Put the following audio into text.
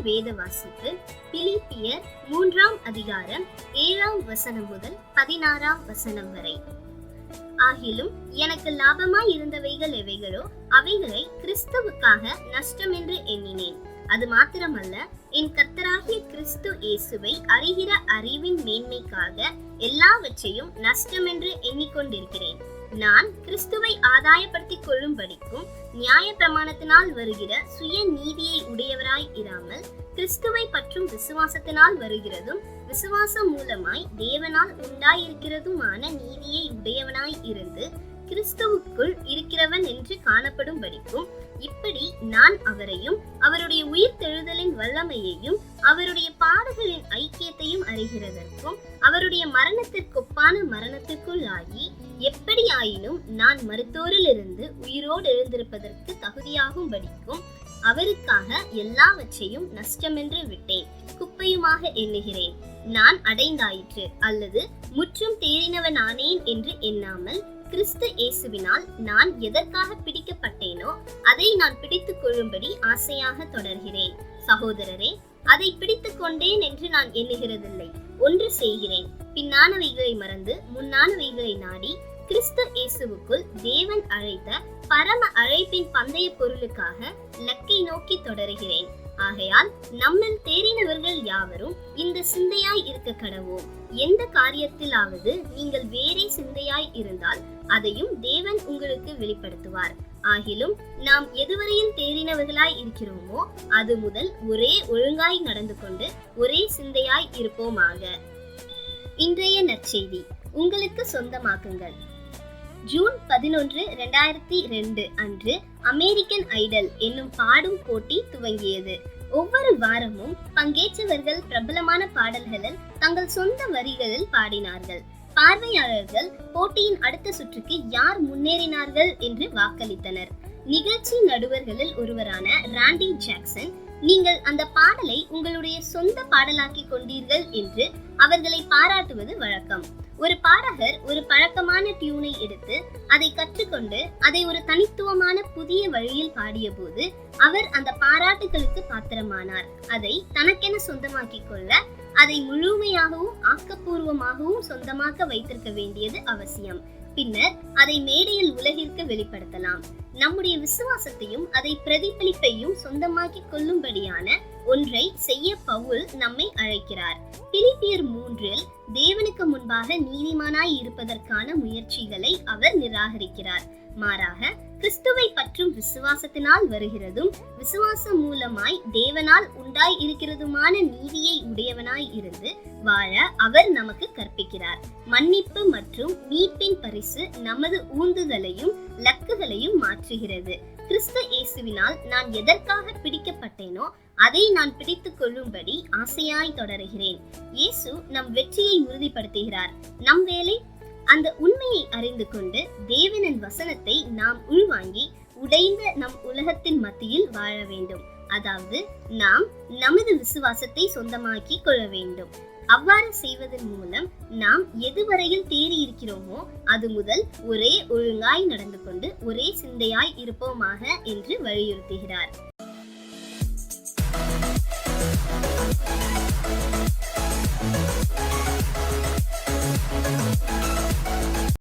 வேத வாசிப்பு பிலிப்பியர் 3ஆம் அதிகாரம் 7ஆம் வசனம் முதல் 16ஆம் வசனம் வரை. ஆகிலும் எனக்கு லாபமாய் இருந்தவைகள் எவைகளோ அவைகளை கிறிஸ்துவுக்காக நஷ்டம் என்று எண்ணினேன். அது மாத்திரமல்ல, என் கர்த்தராகிய கிறிஸ்து இயேசுவை அறிகிற அறிவின் மேன்மைக்காக எல்லாவற்றையும் நஷ்டம் என்று எண்ணிக்கொண்டிருக்கிறேன். நான் கிறிஸ்துவை ஆதாயப்படுத்திக் கொள்ளும்படிக்கும் நியாய பிரமாணத்தினால் வருகிற சுய நீதியை உடையவராய் இராமல் கிறிஸ்துவை பற்றும் விசுவாசத்தினால் வருகிறதும் விசுவாசம் மூலமாய் தேவனால் உண்டாயிருக்கிறதுமான நீதியை உடையவனாய் இருந்து கிறிஸ்துவுக்குள் இருக்கிறவன் என்று காணப்படும்படிக்கும் இப்படி நான் அவரையும் அவருடைய உயிர்த்தெழுதலின் வல்லமையையும் அவருடைய பாடுகளின் ஐக்கியத்தையும் அறிகிறதற்கும் அவருடைய மரணத்திற்கொப்பான மரணத்திற்குள்ளாகி எப்படி ஆயினும் நான் மருத்தோரிலிருந்து உயிரோடு எழுந்திருப்பதற்கு தகுதியாகும்படிக்கும் அவருக்காக எல்லாவற்றையும் நஷ்டமென்று விட்டேன், குப்பையுமாக எண்ணுகிறேன். நான் அடைந்தாயிற்று அல்லது முற்றும் தேறினவனானேன் என்று எண்ணாமல் கிறிஸ்து இயேசுவினால் நான் எதற்காக பிடிக்கப்பட்டேனோ அதை நான் பிடித்துக் கொள்ளும்படி ஆசையாக தொடர்கிறேன். சகோதரரே, அதை பிடித்துக் கொண்டேன் என்று நான் எண்ணுகிறதில்லை. ஒன்று செய்கிறேன், பின்னானவைகளை மறந்து முன்னானவைகளை நாடி கிறிஸ்து இயேசுவுக்குள் தேவன் அழைத்த பரம அழைப்பின் பந்தய பொருளுக்காக லக்கை நோக்கி தொடருகிறேன். ஆகையால் நம்மில் தேறினவர்கள் யாவரும் இந்த சிந்தையாய் இருக்க கடவோம். எந்த காரியத்திலாவது நீங்கள் வேறே சிந்தையாய் இருந்தால் அதையும் தேவன் உங்களுக்கு வெளிப்படுத்துவார். ஆகிலும் நாம் எதுவரையில் தேறினவர்களாய் இருக்கிறோமோ அது முதல் ஒரே ஒழுங்காய் நடந்து கொண்டு ஒரே சிந்தையாய் இருப்போமாக. இன்றைய நற்செய்தி உங்களுக்கு சொந்தமாக்குங்கள். ஜூன் 11, 2002 அன்று அமெரிக்கன் ஐடல் என்னும் பாடும் போட்டி துவங்கியது. ஒவ்வொரு வாரமும் பங்கேற்றவர்கள் பிரபலமான பாடல்களில் தங்கள் சொந்த வரிகளில் பாடினார்கள். பார்வையாளர்கள் போட்டியின் அடுத்த சுற்றுக்கு யார் முன்னேறினார்கள் என்று வாக்களித்தனர். நிகழ்ச்சி நடுவர்களில் ஒருவரான ராண்டி ஜாக்சன், நீங்கள் அந்த பாடலை உங்களுடைய சொந்த பாடலாக்கி கொண்டீர்கள் என்று அவர்களை பாராட்டுவது வழக்கம். ஒரு பாடகர் ஒரு பழக்கமான டியூனை எடுத்து அதை கற்றுக்கொண்டு அதை ஒரு தனித்துவமான புதிய வழியில் பாடிய போது அவர் அந்த பாராட்டுகளுக்கு பாத்திரமானார். அதை தனக்கென சொந்தமாக்கிக் கொள்ள அதை முழுமையாகவும் ஆக்கப்பூர்வமாகவும் சொந்தமாக்க வைத்திருக்க வேண்டியது அவசியம். பின்னர் அதை மேடையில் உலகிற்கு வெளிப்படுத்தலாம். நம்முடைய விசுவாசத்தையும் அதை பிரதிபலிப்பையும் சொந்தமாக்கிக் கொள்ளும்படியான ஒன்றை செய்ய பவுல் நம்மை அழைக்கிறார். பிலிப்பியர் 3 தேவனுக்கு முன்பாக நீதிமானாய் இருப்பதற்கான முயற்சிகளை அவர் நிராகரிக்கிறார். மாறாக கிறிஸ்துவை பற்றும் விசுவாசத்தினால் வருகிறதும் விசுவாசம் மூலமாய் தேவனால் உண்டாய் இருக்கிறதுமான நீதியை உடையவனாய் இருந்து வாழ அவர் நமக்கு கற்பிக்கிறார். மன்னிப்பு மற்றும் மீட்பின் பரிசு நமது ஊந்துதலையும் லக்குகளையும் மாற்றுகிறது. கிறிஸ்து இயேசுவினால் நான் எதற்காக பிடிக்கப்பட்டேனோ அதை நான் பிடித்துக் கொள்ளும்படி ஆசையாய் தொடருகிறேன். இயேசு நம் வெற்றியை உறுதிப்படுத்துகிறார். நம் வேலை அந்த உண்மையை அறிந்து கொண்டு தேவனின் வசனத்தை நாம் உள்வாங்கி உடைந்த நம் உலகத்தின் மத்தியில் வாழ வேண்டும். அதாவது நாம் நமது விசுவாசத்தை சொந்தமாக்கி கொள்ள வேண்டும். அவ்வாறு செய்வதன் மூலம் நாம் எதுவரையில் தேறி இருக்கிறோமோ அது முதல் ஒரே ஒழுங்காய் நடந்து கொண்டு ஒரே சிந்தையாய் இருப்போமாக என்று வலியுறுத்துகிறார்.